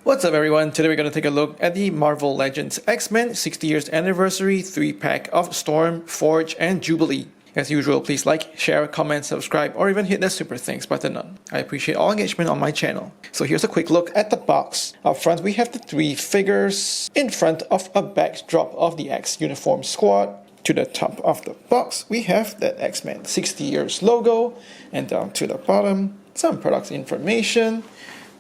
What's up everyone, today we're going to take a look at the Marvel Legends X-Men 60 years anniversary 3-pack of Storm, Forge, and Jubilee. As usual, please like, share, comment, subscribe, or even hit the super thanks button on. I appreciate all engagement on my channel. So here's a quick look at the box. Up front we have the 3 figures in front of a backdrop of the X uniform squad. To the top of the box we have that X-Men 60 years logo, and down to the bottom some product information.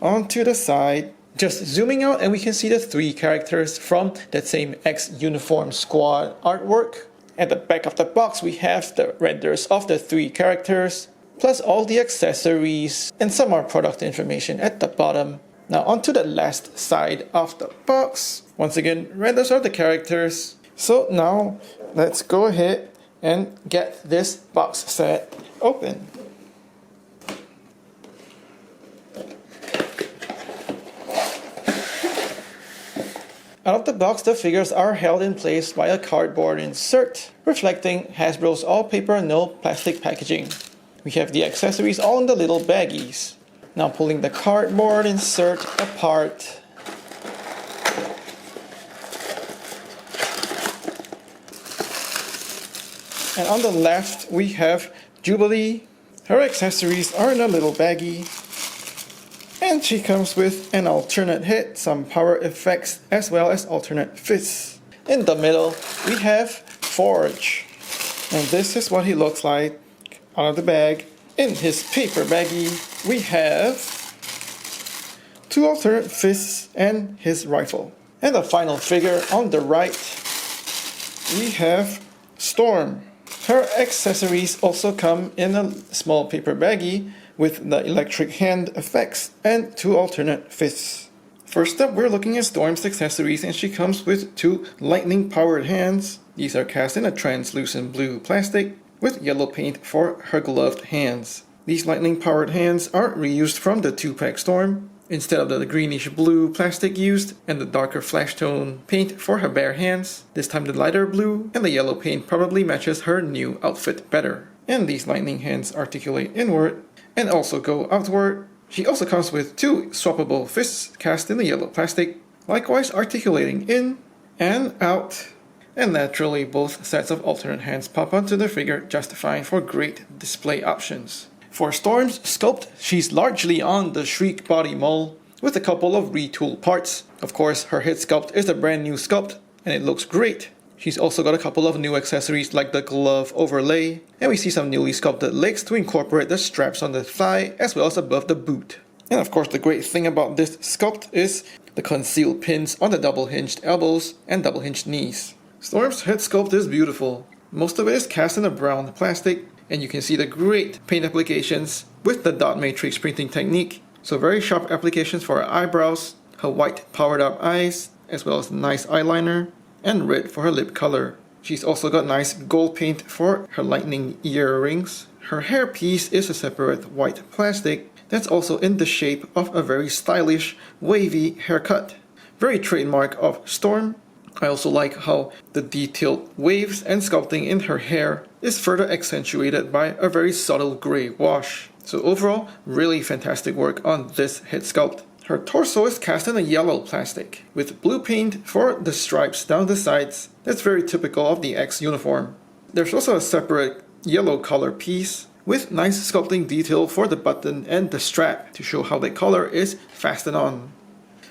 On to the side, just zooming out, and we can see the 3 characters from that same X uniform squad artwork. At the back of the box we have the renders of the 3 characters, plus all the accessories and some more product information at the bottom. Now onto the last side of the box. Once again, renders of the characters. So now let's go ahead and get this box set open. Out of the box, the figures are held in place by a cardboard insert, reflecting Hasbro's all-paper, no plastic packaging. We have the accessories all in the little baggies. Now pulling the cardboard insert apart. And on the left, we have Jubilee. Her accessories are in a little baggie. And she comes with an alternate head, some power effects, as well as alternate fists. In the middle, we have Forge. And this is what he looks like out of the bag. In his paper baggie, we have 2 alternate fists and his rifle. And the final figure on the right, we have Storm. Her accessories also come in a small paper baggie with the electric hand effects and 2 alternate fists. First up, we're looking at Storm's accessories, and she comes with 2 lightning powered hands. These are cast in a translucent blue plastic with yellow paint for her gloved hands. These lightning powered hands are reused from the 2-pack Storm, instead of the greenish blue plastic used and the darker flesh tone paint for her bare hands. This time the lighter blue and the yellow paint probably matches her new outfit better. And these lightning hands articulate inward and also go outward. She also comes with 2 swappable fists cast in the yellow plastic, likewise articulating in and out. And naturally both sets of alternate hands pop onto the figure, justifying for great display options. For Storm's sculpt, she's largely on the Shriek body mold with a couple of retooled parts. Of course, her head sculpt is a brand new sculpt and it looks great. She's also got a couple of new accessories like the glove overlay, and we see some newly sculpted legs to incorporate the straps on the thigh as well as above the boot. And of course the great thing about this sculpt is the concealed pins on the double hinged elbows and double hinged knees. Storm's head sculpt is beautiful. Most of it is cast in a brown plastic, and you can see the great paint applications with the dot matrix printing technique. So very sharp applications for her eyebrows, her white powered up eyes, as well as nice eyeliner, and red for her lip color. She's also got nice gold paint for her lightning earrings. Her hair piece is a separate white plastic that's also in the shape of a very stylish wavy haircut. Very trademark of Storm. I also like how the detailed waves and sculpting in her hair is further accentuated by a very subtle grey wash. So overall, really fantastic work on this head sculpt. Her torso is cast in a yellow plastic, with blue paint for the stripes down the sides. That's very typical of the X uniform. There's also a separate yellow color piece with nice sculpting detail for the button and the strap to show how the color is fastened on.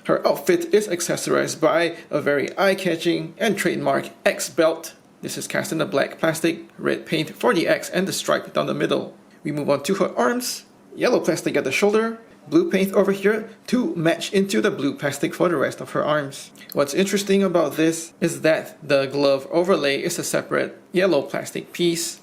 Her outfit is accessorized by a very eye-catching and trademark X belt. This is cast in a black plastic, red paint for the X and the stripe down the middle. We move on to her arms, yellow plastic at the shoulder, blue paint over here to match into the blue plastic for the rest of her arms. What's interesting about this is that the glove overlay is a separate yellow plastic piece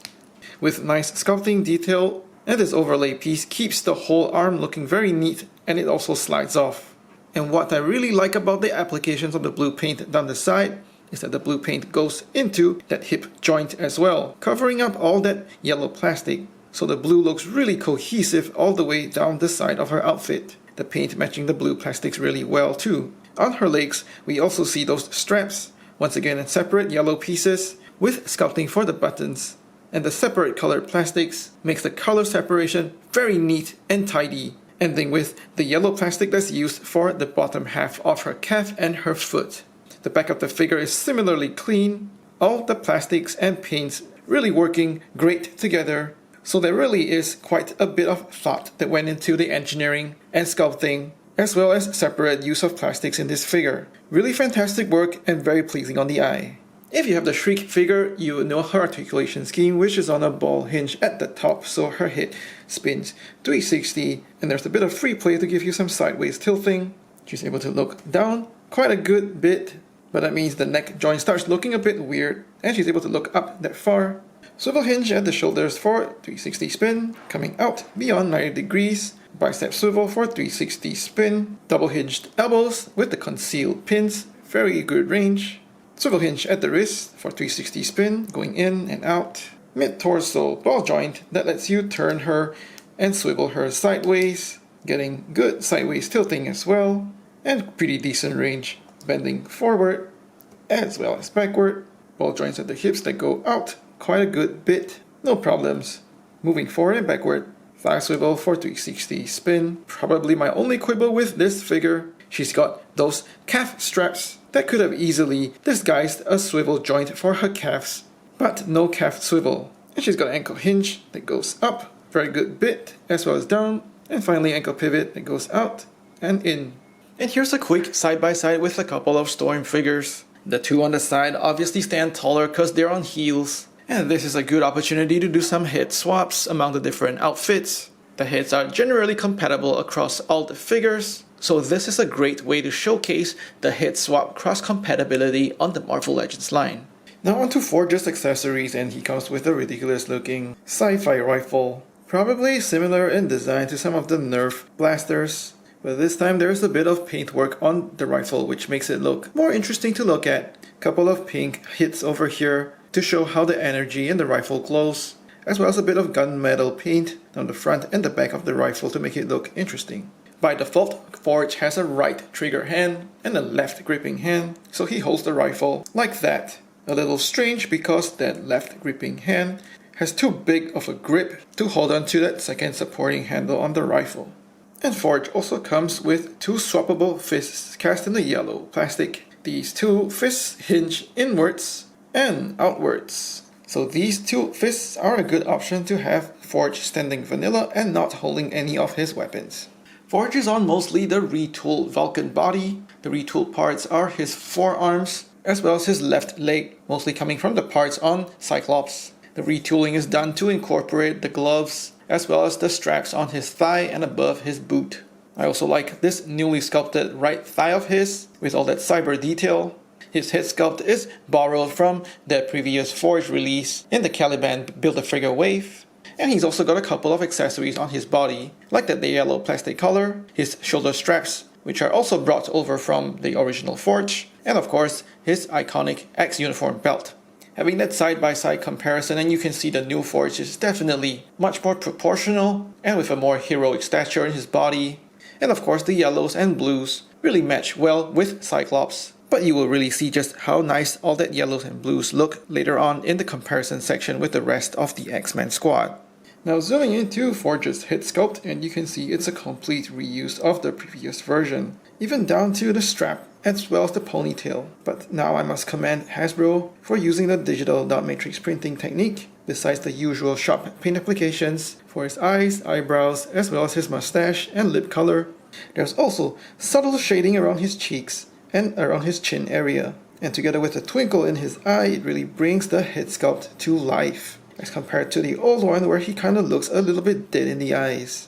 with nice sculpting detail, and this overlay piece keeps the whole arm looking very neat, and it also slides off. And what I really like about the applications of the blue paint down the side is that the blue paint goes into that hip joint as well, covering up all that yellow plastic. So the blue looks really cohesive all the way down the side of her outfit. The paint matching the blue plastics really well too. On her legs, we also see those straps, once again in separate yellow pieces with sculpting for the buttons. And the separate colored plastics makes the color separation very neat and tidy. ending with the yellow plastic that's used for the bottom half of her calf and her foot. The back of the figure is similarly clean, all the plastics and paints really working great together, so there really is quite a bit of thought that went into the engineering and sculpting, as well as separate use of plastics in this figure. Really fantastic work and very pleasing on the eye. If you have the Shriek figure, you know her articulation scheme, which is on a ball hinge at the top, so her head spins 360, and there's a bit of free play to give you some sideways tilting. She's able to look down quite a good bit, but that means the neck joint starts looking a bit weird, and she's able to look up that far. Swivel hinge at the shoulders for 360 spin, coming out beyond 90 degrees. Bicep swivel for 360 spin. Double hinged elbows with the concealed pins, very good range. Swivel hinge at the wrist for 360 spin, going in and out. Mid-torso ball joint that lets you turn her and swivel her sideways, getting good sideways tilting as well, and pretty decent range, bending forward as well as backward. Ball joints at the hips that go out quite a good bit, no problems. Moving forward and backward. Thigh swivel for 360 spin. Probably my only quibble with this figure. She's got those calf straps that could have easily disguised a swivel joint for her calves, but no calf swivel. And she's got an ankle hinge that goes up, very good bit, as well as down, and finally ankle pivot that goes out and in. And here's a quick side-by-side with a couple of Storm figures. The two on the side obviously stand taller because they're on heels, and this is a good opportunity to do some head swaps among the different outfits. The heads are generally compatible across all the figures, so this is a great way to showcase the head swap cross-compatibility on the Marvel Legends line. Now onto Forge's accessories, and he comes with a ridiculous looking sci-fi rifle. Probably similar in design to some of the Nerf blasters, but this time there's a bit of paintwork on the rifle which makes it look more interesting to look at. Couple of pink hits over here to show how the energy in the rifle glows, as well as a bit of gunmetal paint on the front and the back of the rifle to make it look interesting. By default, Forge has a right trigger hand and a left gripping hand, so he holds the rifle like that. A little strange because that left gripping hand has too big of a grip to hold on to that second supporting handle on the rifle. And Forge also comes with two swappable fists cast in the yellow plastic. These two fists hinge inwards and outwards. So these two fists are a good option to have Forge standing vanilla and not holding any of his weapons. Forge is on mostly the retooled Vulcan body. The retooled parts are his forearms as well as his left leg, mostly coming from the parts on Cyclops. The retooling is done to incorporate the gloves as well as the straps on his thigh and above his boot. I also like this newly sculpted right thigh of his with all that cyber detail. His head sculpt is borrowed from the previous Forge release in the Caliban Build-A-Figure wave. And he's also got a couple of accessories on his body, like the yellow plastic collar, his shoulder straps, which are also brought over from the original Forge, and of course his iconic X uniform belt. Having that side-by-side comparison, and you can see the new Forge is definitely much more proportional and with a more heroic stature in his body. And of course the yellows and blues really match well with Cyclops. But you will really see just how nice all that yellows and blues look later on in the comparison section with the rest of the X-Men squad. Now zooming into Forge's head sculpt, and you can see it's a complete reuse of the previous version, even down to the strap as well as the ponytail. But now I must commend Hasbro for using the digital dot matrix printing technique, besides the usual sharp paint applications for his eyes, eyebrows, as well as his mustache and lip color. There's also subtle shading around his cheeks and around his chin area, and together with a twinkle in his eye, it really brings the head sculpt to life, as compared to the old one where he kinda looks a little bit dead in the eyes.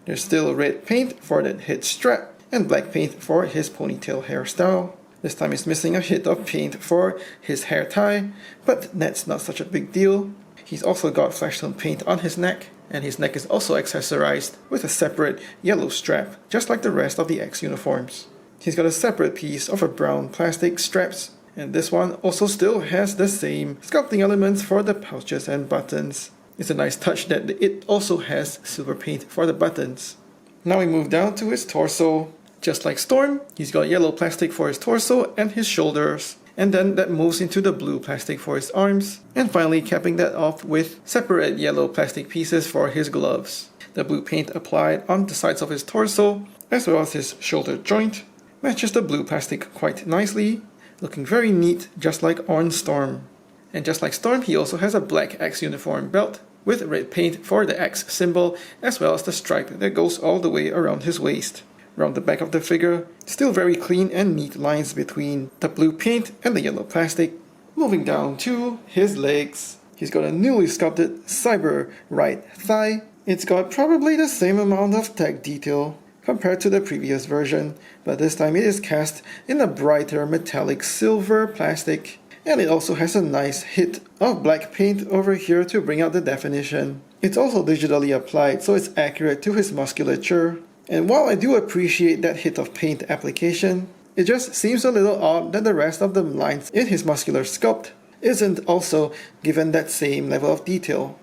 There's still red paint for that head strap, and black paint for his ponytail hairstyle. This time he's missing a hit of paint for his hair tie, but that's not such a big deal. He's also got flash tone paint on his neck, and his neck is also accessorized with a separate yellow strap, just like the rest of the X uniforms. He's got a separate piece of a brown plastic straps, and this one also still has the same sculpting elements for the pouches and buttons. It's a nice touch that it also has silver paint for the buttons. Now we move down to his torso. Just like Storm, he's got yellow plastic for his torso and his shoulders, and then that moves into the blue plastic for his arms, and finally capping that off with separate yellow plastic pieces for his gloves. The blue paint applied on the sides of his torso, as well as his shoulder joint, matches the blue plastic quite nicely, looking very neat, just like on Storm. And just like Storm, he also has a black X uniform belt with red paint for the X symbol, as well as the stripe that goes all the way around his waist. Around the back of the figure, still very clean and neat lines between the blue paint and the yellow plastic. Moving down to his legs, he's got a newly sculpted cyber right thigh. It's got probably the same amount of tag detail compared to the previous version, but this time it is cast in a brighter metallic silver plastic, and it also has a nice hit of black paint over here to bring out the definition. It's also digitally applied, so it's accurate to his musculature, and while I do appreciate that hit of paint application, it just seems a little odd that the rest of the lines in his muscular sculpt isn't also given that same level of detail.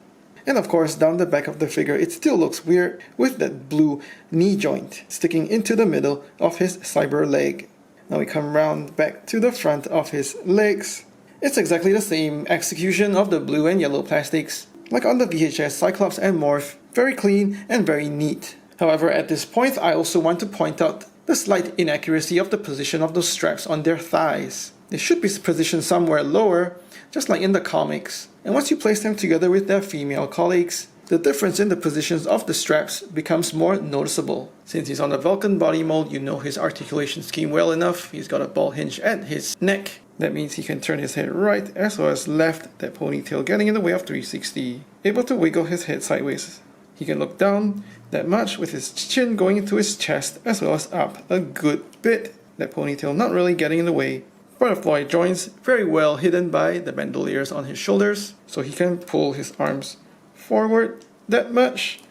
And of course, down the back of the figure, it still looks weird with that blue knee joint sticking into the middle of his cyber leg. Now we come round back to the front of his legs. It's exactly the same execution of the blue and yellow plastics, like on the VHS Cyclops and Morph, very clean and very neat. However, at this point, I also want to point out the slight inaccuracy of the position of those straps on their thighs. They should be positioned somewhere lower, just like in the comics. And once you place them together with their female colleagues, the difference in the positions of the straps becomes more noticeable. Since he's on the Vulcan body mold, you know his articulation scheme well enough. He's got a ball hinge at his neck. That means he can turn his head right as well as left, that ponytail getting in the way of 360. Able to wiggle his head sideways. He can look down that much with his chin going into his chest as well as up a good bit. That ponytail not really getting in the way. Butterfly joints very well hidden by the bandoliers on his shoulders, so he can pull his arms forward that much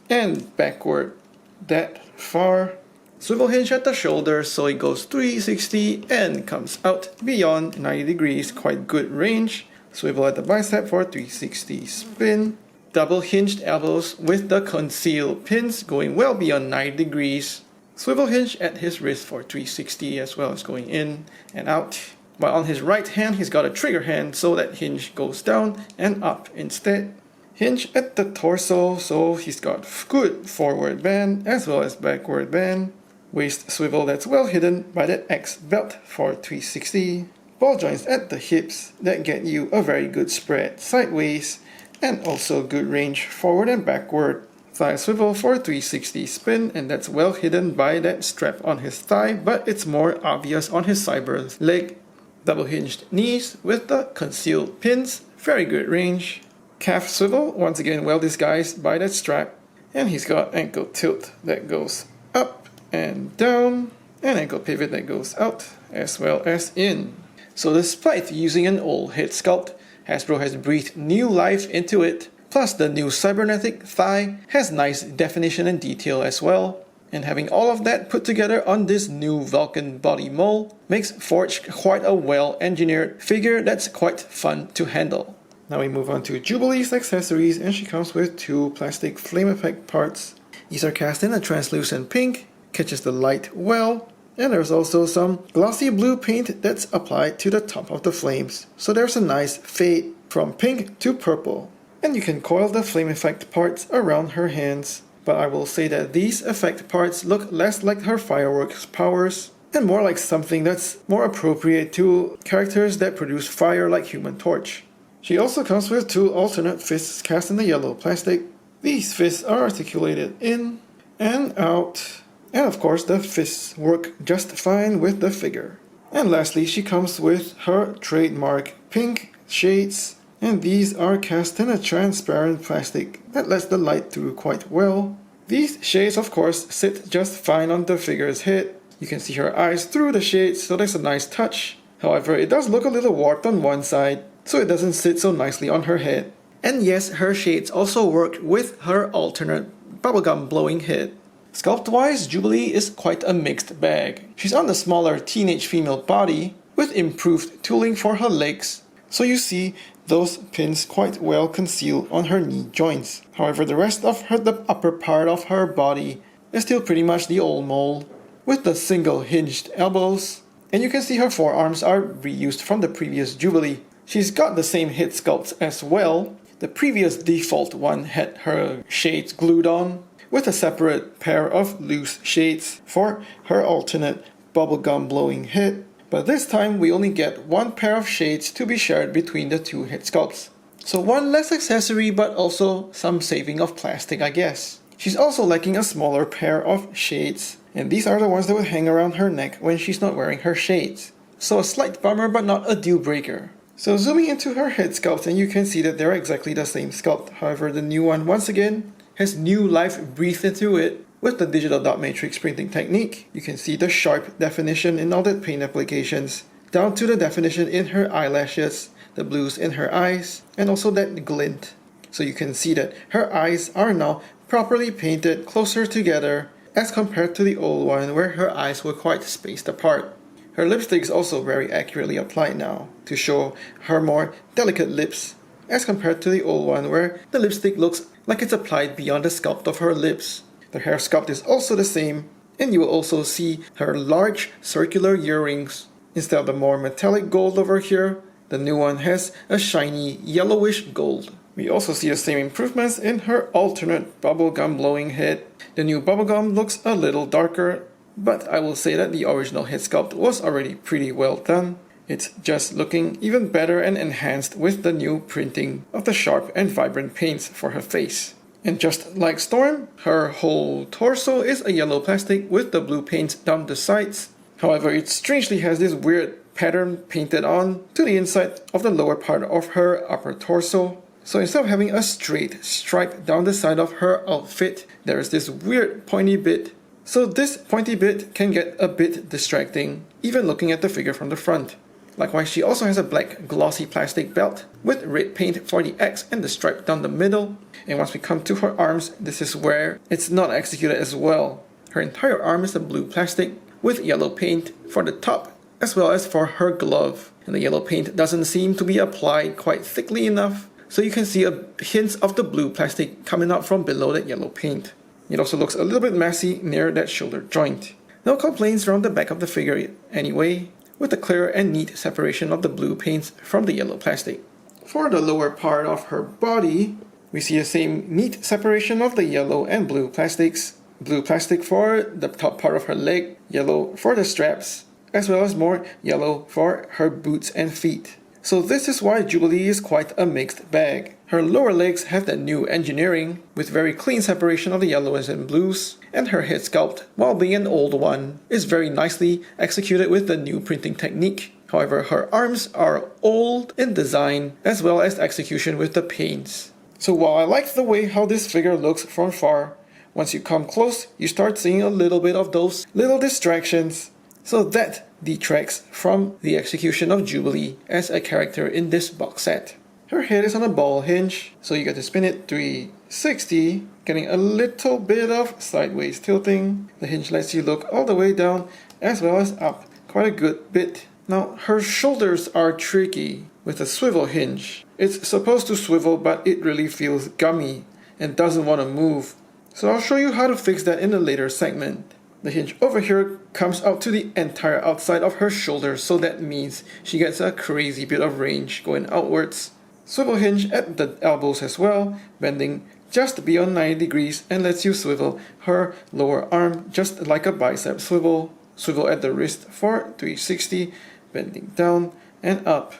and backward that far. Swivel hinge at the shoulder, so it goes 360 and comes out beyond 90 degrees, quite good range. Swivel at the bicep for 360 spin. Double hinged elbows with the conceal pins going well beyond 90 degrees. Swivel hinge at his wrist for 360 as well as going in and out. While on his right hand, he's got a trigger hand, so that hinge goes down and up instead. Hinge at the torso, so he's got good forward band as well as backward band. Waist swivel that's well hidden by that X belt for 360. Ball joints at the hips that get you a very good spread sideways and also good range forward and backward. Thigh swivel for 360 spin, and that's well hidden by that strap on his thigh, but it's more obvious on his cyber leg. Double hinged knees with the concealed pins, very good range. Calf swivel, once again well disguised by that strap, and he's got ankle tilt that goes up and down, and ankle pivot that goes out as well as in. So despite using an old head sculpt, Hasbro has breathed new life into it. Plus the new cybernetic thigh has nice definition and detail as well. And having all of that put together on this new Vulcan body mold makes Forge quite a well-engineered figure that's quite fun to handle. Now we move on to Jubilee's accessories, and she comes with two plastic flame effect parts. These are cast in a translucent pink, catches the light well, and there's also some glossy blue paint that's applied to the top of the flames. So there's a nice fade from pink to purple. And you can coil the flame effect parts around her hands. But I will say that these effect parts look less like her fireworks powers and more like something that's more appropriate to characters that produce fire like Human Torch. She also comes with two alternate fists cast in the yellow plastic. These fists are articulated in and out. And of course the fists work just fine with the figure. And lastly, she comes with her trademark pink shades, and these are cast in a transparent plastic that lets the light through quite well. These shades of course sit just fine on the figure's head. You can see her eyes through the shades, so that's a nice touch. However, it does look a little warped on one side, so it doesn't sit so nicely on her head. And yes, her shades also work with her alternate bubblegum blowing head. Sculpt-wise, Jubilee is quite a mixed bag. She's on the smaller teenage female body with improved tooling for her legs, so you see those pins quite well concealed on her knee joints. However, the rest of the upper part of her body is still pretty much the old mold, with the single hinged elbows, and you can see her forearms are reused from the previous Jubilee. She's got the same hip sculpt as well, The previous default one had her shades glued on, with a separate pair of loose shades for her alternate bubblegum blowing head. But this time we only get one pair of shades to be shared between the two head sculpts. So one less accessory, but also some saving of plastic, I guess. She's also lacking a smaller pair of shades, and these are the ones that would hang around her neck when she's not wearing her shades. So a slight bummer, but not a deal breaker. So zooming into her head sculpt, and you can see that they're exactly the same sculpt. However, the new one once again has new life breathed into it with the digital dot matrix printing technique. You can see the sharp definition in all the paint applications, down to the definition in her eyelashes, the blues in her eyes, and also that glint. So you can see that her eyes are now properly painted closer together as compared to the old one where her eyes were quite spaced apart. Her lipstick is also very accurately applied now to show her more delicate lips as compared to the old one where the lipstick looks like it's applied beyond the sculpt of her lips. The hair sculpt is also the same, and you will also see her large circular earrings. Instead of the more metallic gold over here, the new one has a shiny yellowish gold. We also see the same improvements in her alternate bubblegum blowing head. The new bubblegum looks a little darker, but I will say that the original head sculpt was already pretty well done. It's just looking even better and enhanced with the new printing of the sharp and vibrant paints for her face. And just like Storm, her whole torso is a yellow plastic with the blue paints down the sides. However, it strangely has this weird pattern painted on to the inside of the lower part of her upper torso. So instead of having a straight stripe down the side of her outfit, there is this weird pointy bit. So this pointy bit can get a bit distracting, even looking at the figure from the front. Likewise, she also has a black glossy plastic belt with red paint for the X and the stripe down the middle. And once we come to her arms, this is where it's not executed as well. Her entire arm is a blue plastic with yellow paint for the top as well as for her glove. And the yellow paint doesn't seem to be applied quite thickly enough, so you can see a hint of the blue plastic coming out from below that yellow paint. It also looks a little bit messy near that shoulder joint. No complaints around the back of the figure anyway, with a clear and neat separation of the blue paints from the yellow plastic. For the lower part of her body, we see the same neat separation of the yellow and blue plastics. Blue plastic for the top part of her leg, yellow for the straps, as well as more yellow for her boots and feet. So this is why Jubilee is quite a mixed bag. Her lower legs have that new engineering, with very clean separation of the yellows and blues, and her head sculpt, while being an old one, is very nicely executed with the new printing technique. However, her arms are old in design, as well as execution with the paints. So while I like the way how this figure looks from far, once you come close, you start seeing a little bit of those little distractions. So that detracts from the execution of Jubilee as a character in this box set. Her head is on a ball hinge, so you get to spin it 360, getting a little bit of sideways tilting. The hinge lets you look all the way down as well as up quite a good bit. Now her shoulders are tricky with a swivel hinge. It's supposed to swivel, but it really feels gummy and doesn't want to move. So I'll show you how to fix that in a later segment. The hinge over here comes out to the entire outside of her shoulder, so that means she gets a crazy bit of range going outwards. Swivel hinge at the elbows as well, bending just beyond 90 degrees and lets you swivel her lower arm just like a bicep swivel. Swivel at the wrist for 360, bending down and up.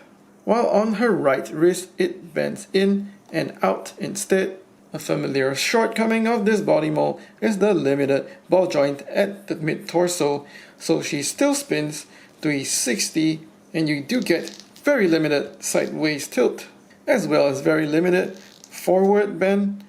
While on her right wrist it bends in and out instead. A familiar shortcoming of this body mold is the limited ball joint at the mid-torso, so she still spins 360 and you do get very limited sideways tilt, as well as very limited forward bend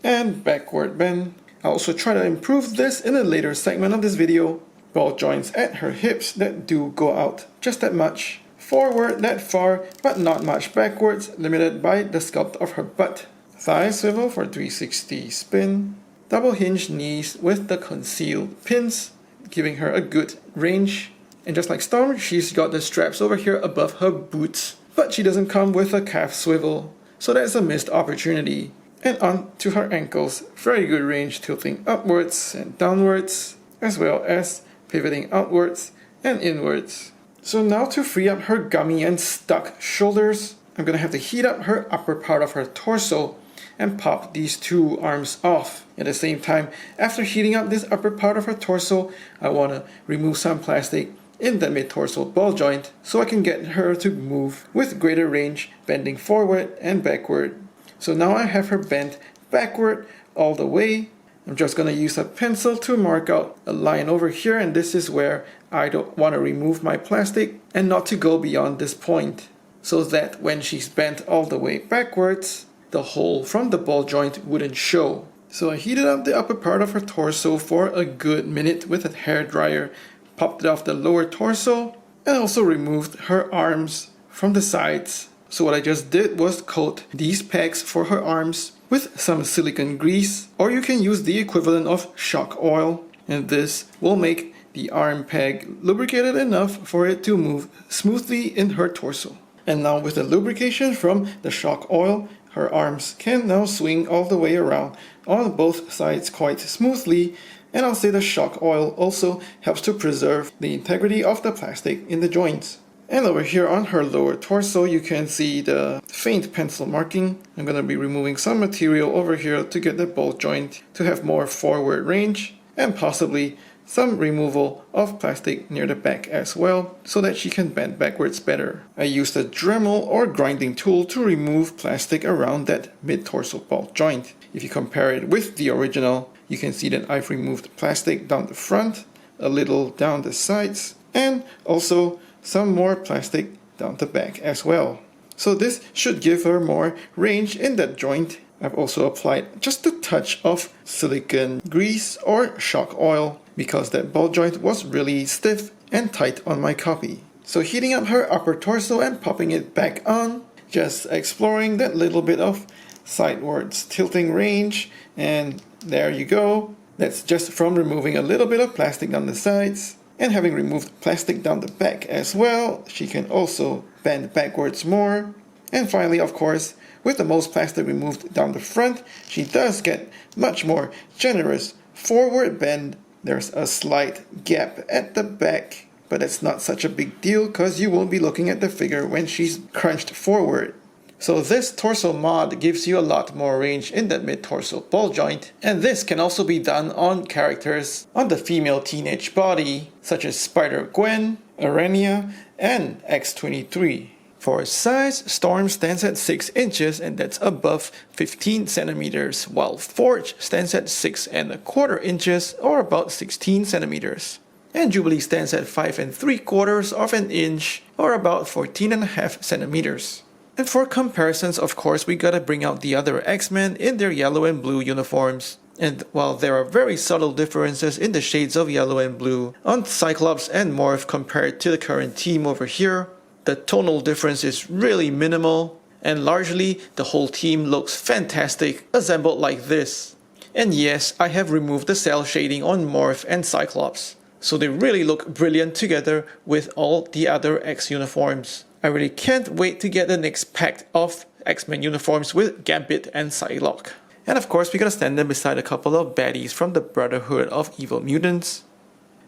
and backward bend. I'll also try to improve this in a later segment of this video. Ball joints at her hips that do go out just that much. Forward that far, but not much backwards, limited by the sculpt of her butt. Thigh swivel for 360 spin. Double hinge knees with the concealed pins, giving her a good range. And just like Storm, she's got the straps over here above her boots, but she doesn't come with a calf swivel, so that's a missed opportunity. And on to her ankles, very good range tilting upwards and downwards, as well as pivoting outwards and inwards. So now to free up her gummy and stuck shoulders, I'm going to have to heat up her upper part of her torso and pop these two arms off. At the same time, after heating up this upper part of her torso, I want to remove some plastic in the mid-torso ball joint so I can get her to move with greater range, bending forward and backward. So now I have her bent backward all the way. I'm just going to use a pencil to mark out a line over here, and this is where I don't want to remove my plastic and not to go beyond this point, so that when she's bent all the way backwards, the hole from the ball joint wouldn't show. So I heated up the upper part of her torso for a good minute with a hairdryer, popped it off the lower torso, and also removed her arms from the sides. So what I just did was coat these pegs for her arms with some silicone grease, or you can use the equivalent of shock oil, and this will make the arm peg lubricated enough for it to move smoothly in her torso. And now with the lubrication from the shock oil, her arms can now swing all the way around on both sides quite smoothly, and I'll say the shock oil also helps to preserve the integrity of the plastic in the joints. And over here on her lower torso, you can see the faint pencil marking. I'm going to be removing some material over here to get the ball joint to have more forward range, and possibly some removal of plastic near the back as well, so that she can bend backwards better. I used a Dremel or grinding tool to remove plastic around that mid-torso ball joint. If you compare it with the original, you can see that I've removed plastic down the front, a little down the sides, and also some more plastic down the back as well. So this should give her more range in that joint. I've also applied just a touch of silicone grease or shock oil because that ball joint was really stiff and tight on my copy. So heating up her upper torso and popping it back on, just exploring that little bit of sidewards tilting range, and there you go. That's just from removing a little bit of plastic down the sides. And having removed plastic down the back as well, she can also bend backwards more. And finally, of course, with the most plastic removed down the front, she does get much more generous forward bend. There's a slight gap at the back, but it's not such a big deal because you won't be looking at the figure when she's crunched forward. So this torso mod gives you a lot more range in that mid-torso ball joint, and this can also be done on characters on the female teenage body, such as Spider-Gwen, Arania, and X-23. For size, Storm stands at 6 inches, and that's above 15 centimeters, while Forge stands at 6¼ inches, or about 16 centimeters. And Jubilee stands at 5 3/4 of an inch, or about 14½ centimeters. And for comparisons, of course, we gotta bring out the other X-Men in their yellow and blue uniforms. And while there are very subtle differences in the shades of yellow and blue on Cyclops and Morph compared to the current team over here, the tonal difference is really minimal, and largely the whole team looks fantastic, assembled like this. And yes, I have removed the cell shading on Morph and Cyclops, so they really look brilliant together with all the other X uniforms. I really can't wait to get the next pack of X-Men uniforms with Gambit and Psylocke. And of course, we gotta stand them beside a couple of baddies from the Brotherhood of Evil Mutants.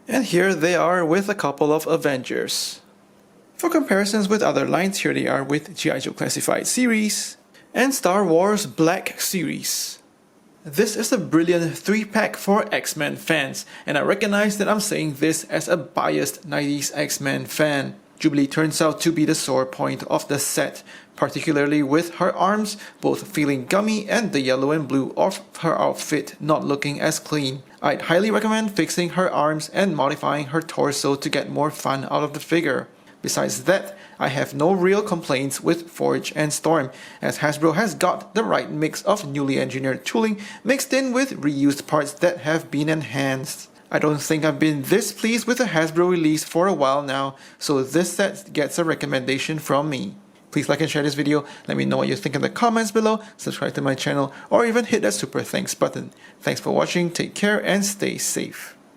And here they are with a couple of Avengers. For comparisons with other lines, here they are with G.I. Joe Classified Series and Star Wars Black Series. This is a brilliant 3-pack for X-Men fans, and I recognize that I'm saying this as a biased 90s X-Men fan. Jubilee turns out to be the sore point of the set, particularly with her arms both feeling gummy and the yellow and blue of her outfit not looking as clean. I'd highly recommend fixing her arms and modifying her torso to get more fun out of the figure. Besides that, I have no real complaints with Forge and Storm, as Hasbro has got the right mix of newly engineered tooling mixed in with reused parts that have been enhanced. I don't think I've been this pleased with a Hasbro release for a while now, so this set gets a recommendation from me. Please like and share this video, let me know what you think in the comments below, subscribe to my channel, or even hit that super thanks button. Thanks for watching, take care and stay safe.